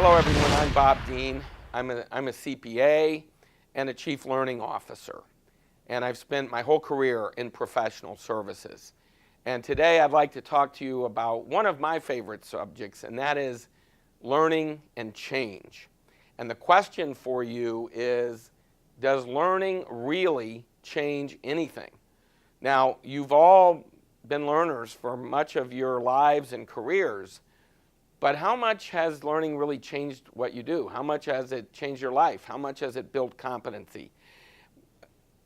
Hello everyone, I'm Bob Dean. I'm a CPA and a Chief Learning Officer. And I've spent my whole career in professional services. And today I'd like to talk to you about one of my favorite subjects, and that is learning and change. And the question for you is, does learning really change anything? Now, you've all been learners for much of your lives and careers, but how much has learning really changed what you do? How much has it changed your life? How much has it built competency?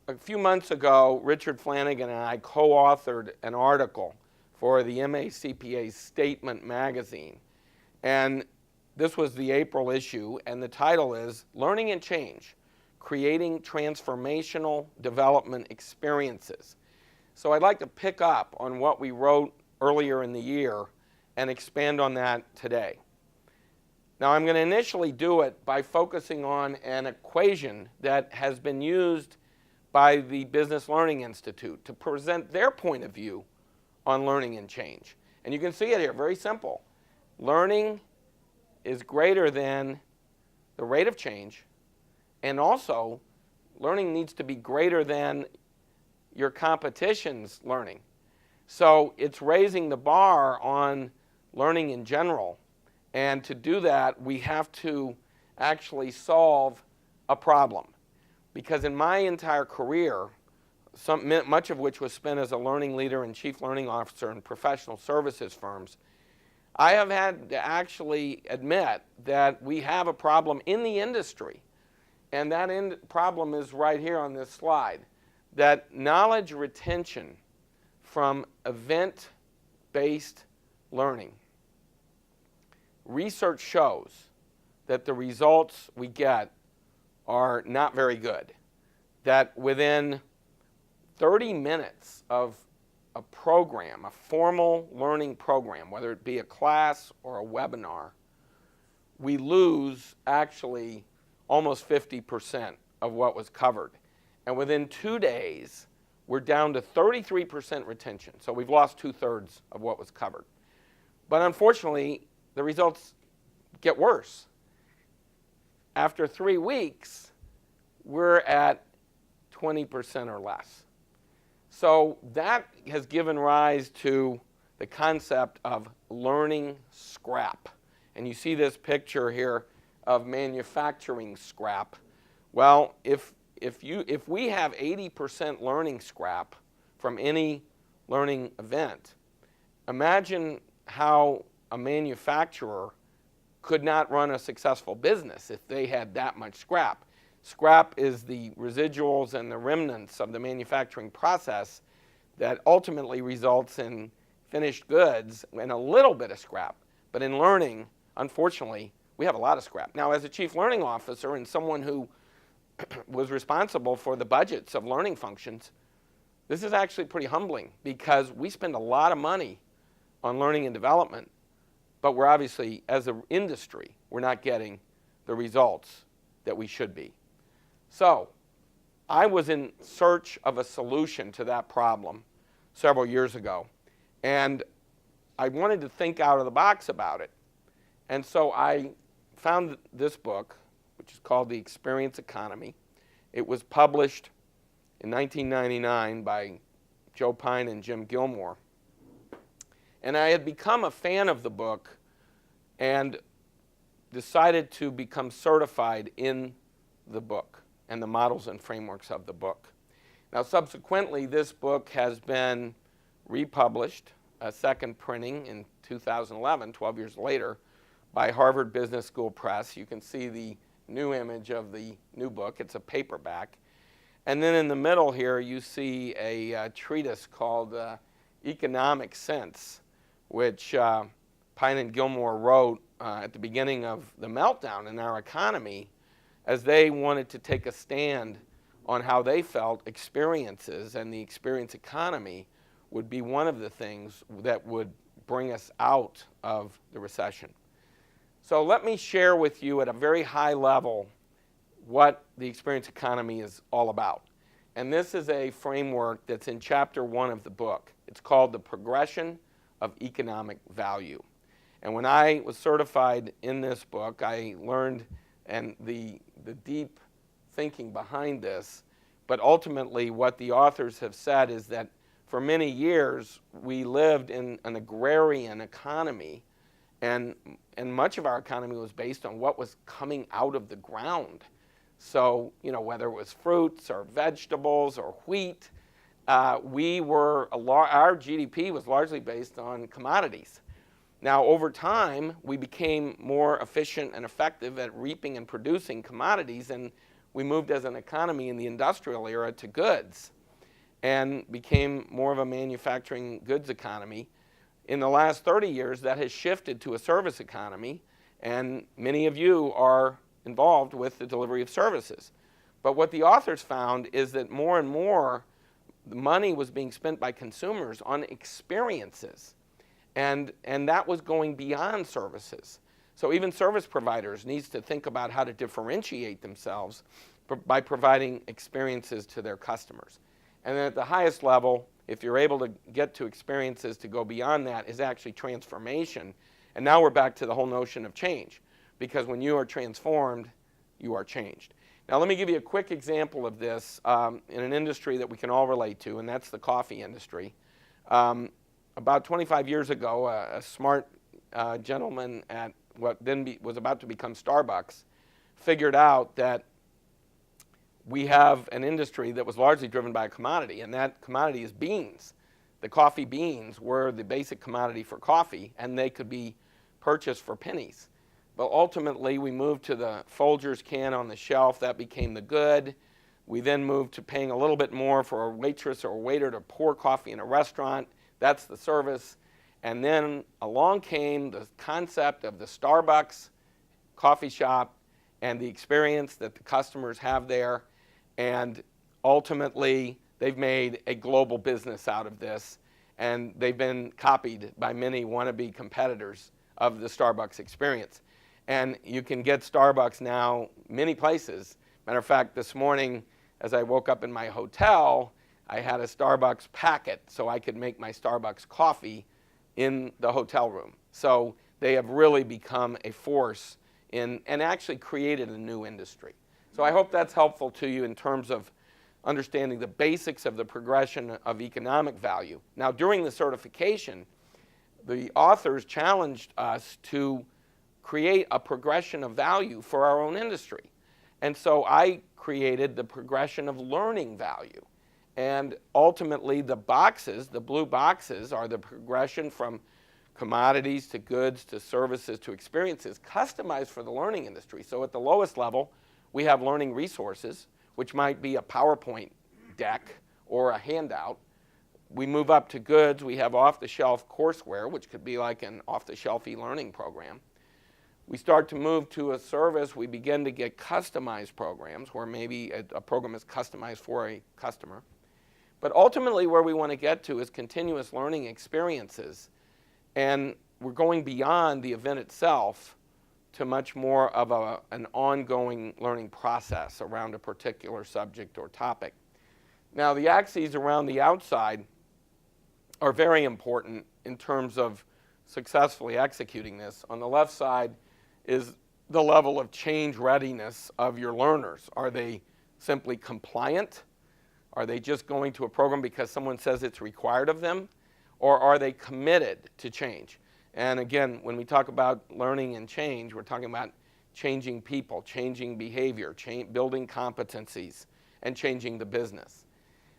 A few months ago, Richard Flanagan and I co-authored an article for the MACPA's Statement magazine. And this was the April issue, and the title is Learning and Change, Creating Transformational Development Experiences. So I'd like to pick up on what we wrote earlier in the year and expand on that today. Now I'm going to initially do it by focusing on an equation that has been used by the Business Learning Institute to present their point of view on learning and change. And you can see it here, very simple. Learning is greater than the rate of change, and also learning needs to be greater than your competition's learning. So it's raising the bar on learning in general, and to do that we have to actually solve a problem. Because in my entire career, much of which was spent as a learning leader and chief learning officer in professional services firms, I have had to actually admit that we have a problem in the industry. And that problem is right here on this slide, that knowledge retention from event-based learning. Research shows that the results we get are not very good. That within 30 minutes of a program, a formal learning program, whether it be a class or a webinar, we lose actually almost 50% of what was covered. And within 2 days, we're down to 33% retention. So we've lost 2/3 of what was covered. But unfortunately, the results get worse. After 3 weeks, we're at 20% or less. So that has given rise to the concept of learning scrap. And you see this picture here of manufacturing scrap. Well, if we have 80% learning scrap from any learning event, imagine how a manufacturer could not run a successful business if they had that much scrap. Scrap is the residuals and the remnants of the manufacturing process that ultimately results in finished goods and a little bit of scrap. But in learning, unfortunately, we have a lot of scrap. Now, as a chief learning officer and someone who was responsible for the budgets of learning functions, this is actually pretty humbling because we spend a lot of money on learning and development, but we're obviously, as an industry, we're not getting the results that we should be. So I was in search of a solution to that problem several years ago, and I wanted to think out of the box about it. And so I found this book, which is called The Experience Economy. It was published in 1999 by Joe Pine and Jim Gilmore. And I had become a fan of the book and decided to become certified in the book and the models and frameworks of the book. Now, subsequently, this book has been republished, a second printing in 2011, 12 years later, by Harvard Business School Press. You can see the new image of the new book. It's a paperback. And then in the middle here, you see a treatise called Economic Sense, which Pine and Gilmore wrote at the beginning of the meltdown in our economy as they wanted to take a stand on how they felt experiences and the experience economy would be one of the things that would bring us out of the recession. So let me share with you at a very high level what the experience economy is all about. And this is a framework that's in chapter 1 of the book. It's called The Progression of Economic Value. And when I was certified in this book, I learned and the deep thinking behind this. But ultimately, what the authors have said is that for many years, we lived in an agrarian economy, and much of our economy was based on what was coming out of the ground. So, whether it was fruits or vegetables or wheat, our GDP was largely based on commodities. Now, over time, we became more efficient and effective at reaping and producing commodities, and we moved as an economy in the industrial era to goods and became more of a manufacturing goods economy. In the last 30 years, that has shifted to a service economy, and many of you are involved with the delivery of services. But what the authors found is that more and more the money was being spent by consumers on experiences, and that was going beyond services. So even service providers need to think about how to differentiate themselves by providing experiences to their customers. And then at the highest level, if you're able to get to experiences to go beyond that, is actually transformation. And now we're back to the whole notion of change, because when you are transformed, you are changed. Now let me give you a quick example of this in an industry that we can all relate to, and that's the coffee industry. About 25 years ago, a smart gentleman at what then was about to become Starbucks figured out that we have an industry that was largely driven by a commodity, and that commodity is beans. The coffee beans were the basic commodity for coffee, and they could be purchased for pennies. But ultimately, we moved to the Folgers can on the shelf. That became the good. We then moved to paying a little bit more for a waitress or a waiter to pour coffee in a restaurant. That's the service. And then along came the concept of the Starbucks coffee shop and the experience that the customers have there. And ultimately, they've made a global business out of this, and they've been copied by many wannabe competitors of the Starbucks experience. And you can get Starbucks now many places. Matter of fact, this morning, as I woke up in my hotel, I had a Starbucks packet so I could make my Starbucks coffee in the hotel room. So they have really become a force and actually created a new industry. So I hope that's helpful to you in terms of understanding the basics of the progression of economic value. Now, during the certification, the authors challenged us to create a progression of value for our own industry. And so I created the progression of learning value. And ultimately, the boxes, the blue boxes, are the progression from commodities to goods to services to experiences customized for the learning industry. So at the lowest level, we have learning resources, which might be a PowerPoint deck or a handout. We move up to goods. We have off-the-shelf courseware, which could be like an off-the-shelf e-learning program. We start to move to a service. We begin to get customized programs where maybe a program is customized for a customer. But ultimately, where we want to get to is continuous learning experiences. And we're going beyond the event itself to much more of an ongoing learning process around a particular subject or topic. Now, the axes around the outside are very important in terms of successfully executing this. On the left side is the level of change readiness of your learners. Are they simply compliant? Are they just going to a program because someone says it's required of them? Or are they committed to change? And again, when we talk about learning and change, we're talking about changing people, changing behavior, building competencies, and changing the business.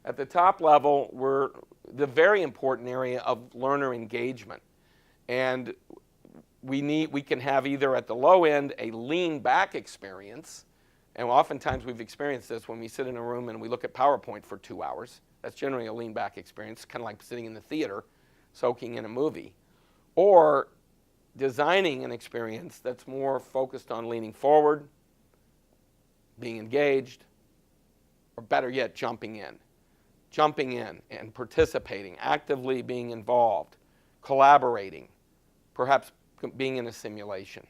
At the top level, we're the very important area of learner engagement. And we can have either at the low end a lean back experience, and oftentimes we've experienced this when we sit in a room and we look at PowerPoint for 2 hours. That's generally a lean back experience, kind of like sitting in the theater, soaking in a movie. Or designing an experience that's more focused on leaning forward, being engaged, or better yet, jumping in and participating, actively being involved, collaborating, perhaps being in a simulation.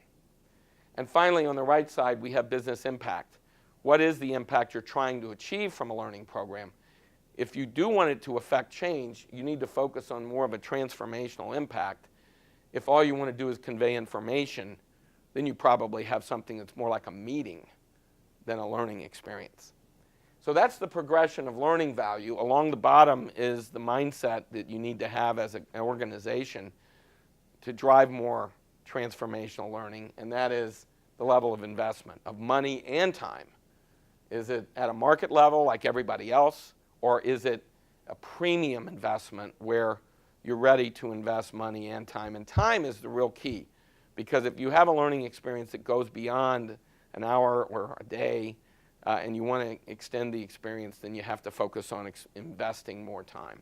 And finally, on the right side, we have business impact. What is the impact you're trying to achieve from a learning program? If you do want it to affect change, you need to focus on more of a transformational impact. If all you want to do is convey information, then you probably have something that's more like a meeting than a learning experience. So that's the progression of learning value. Along the bottom is the mindset that you need to have as an organization to drive more transformational learning, and that is the level of investment of money and time. Is it at a market level like everybody else, or is it a premium investment where you're ready to invest money and time? And time is the real key, because if you have a learning experience that goes beyond an hour or a day, and you want to extend the experience, then you have to focus on investing more time.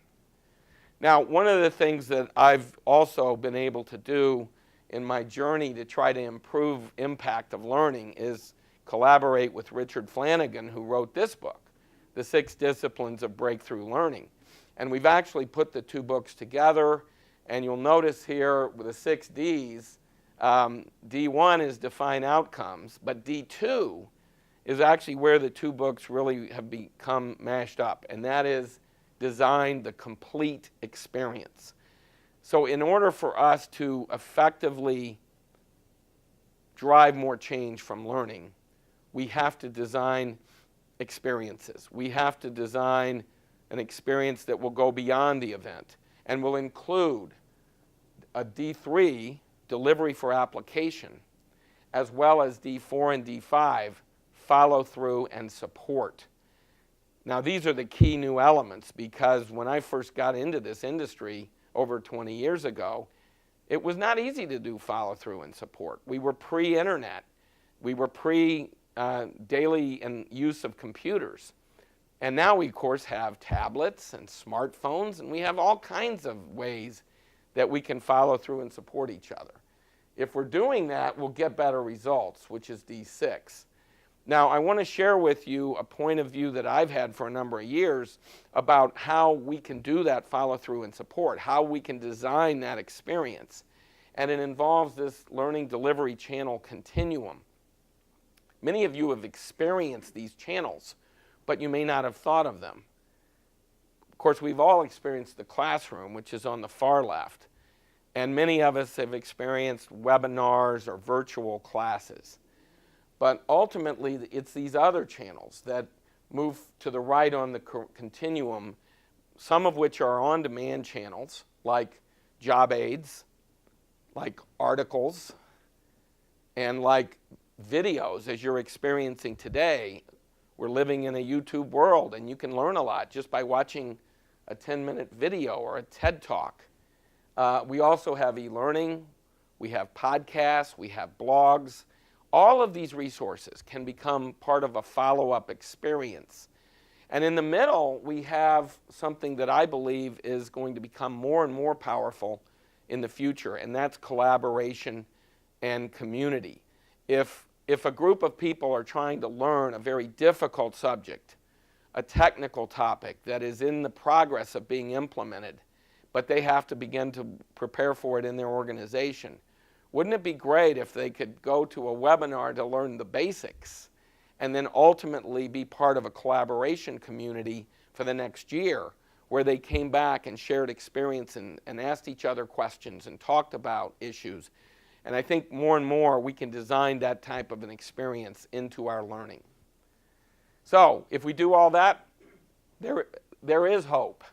Now, one of the things that I've also been able to do in my journey to try to improve impact of learning is collaborate with Richard Flanagan, who wrote this book, The 6 Disciplines of Breakthrough Learning. And we've actually put the two books together, and you'll notice here with the 6 Ds, D1 is define outcomes, but D2 is actually where the two books really have become mashed up, and that is design the complete experience. So in order for us to effectively drive more change from learning, we have to design experiences. We have to design an experience that will go beyond the event and will include a D3, delivery for application, as well as D4 and D5, follow through and support. Now, these are the key new elements, because when I first got into this industry over 20 years ago, it was not easy to do follow through and support. We were pre-internet. We were pre-daily and use of computers. And now we, of course, have tablets and smartphones, and we have all kinds of ways that we can follow through and support each other. If we're doing that, we'll get better results, which is D6. Now, I want to share with you a point of view that I've had for a number of years about how we can do that follow through and support, how we can design that experience. And it involves this learning delivery channel continuum. Many of you have experienced these channels, but you may not have thought of them. Of course, we've all experienced the classroom, which is on the far left, and many of us have experienced webinars or virtual classes. But ultimately, it's these other channels that move to the right on the continuum, some of which are on-demand channels, like job aids, like articles, and like videos, as you're experiencing today. We're living in a YouTube world, and you can learn a lot just by watching a 10-minute video or a TED Talk. We also have e-learning, we have podcasts, we have blogs. All of these resources can become part of a follow-up experience. And in the middle, we have something that I believe is going to become more and more powerful in the future, and that's collaboration and community. If a group of people are trying to learn a very difficult subject, a technical topic that is in the progress of being implemented, but they have to begin to prepare for it in their organization, wouldn't it be great if they could go to a webinar to learn the basics and then ultimately be part of a collaboration community for the next year, where they came back and shared experience and asked each other questions and talked about issues? And I think more and more we can design that type of an experience into our learning. So if we do all that, there is hope.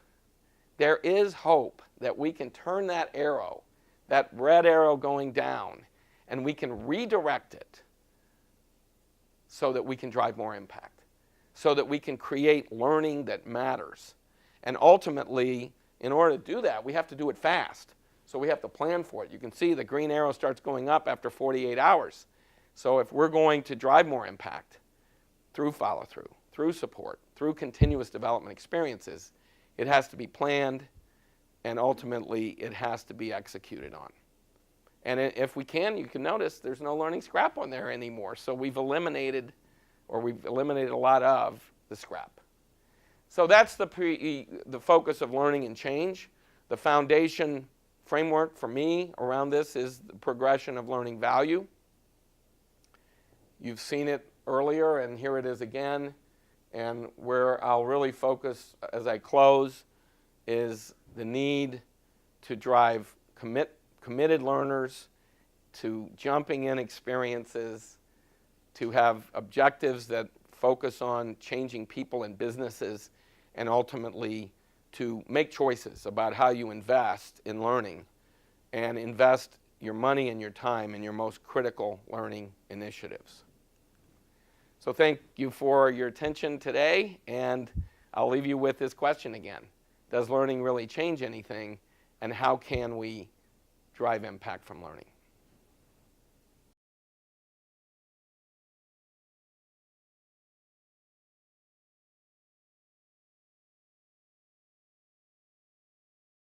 There is hope that we can turn that arrow, that red arrow going down, and we can redirect it so that we can drive more impact, so that we can create learning that matters. And ultimately, in order to do that, we have to do it fast. So we have to plan for it. You can see the green arrow starts going up after 48 hours. So if we're going to drive more impact through follow-through, through support, through continuous development experiences, it has to be planned, and ultimately it has to be executed on. And if we can, you can notice there's no learning scrap on there anymore. So we've eliminated a lot of the scrap. So that's the focus of learning and change. The foundation framework for me around this is the progression of learning value. You've seen it earlier, and here it is again. And where I'll really focus as I close is the need to drive committed learners, to jumping in experiences, to have objectives that focus on changing people and businesses, and ultimately to make choices about how you invest in learning and invest your money and your time in your most critical learning initiatives. So thank you for your attention today, and I'll leave you with this question again. Does learning really change anything, and how can we drive impact from learning?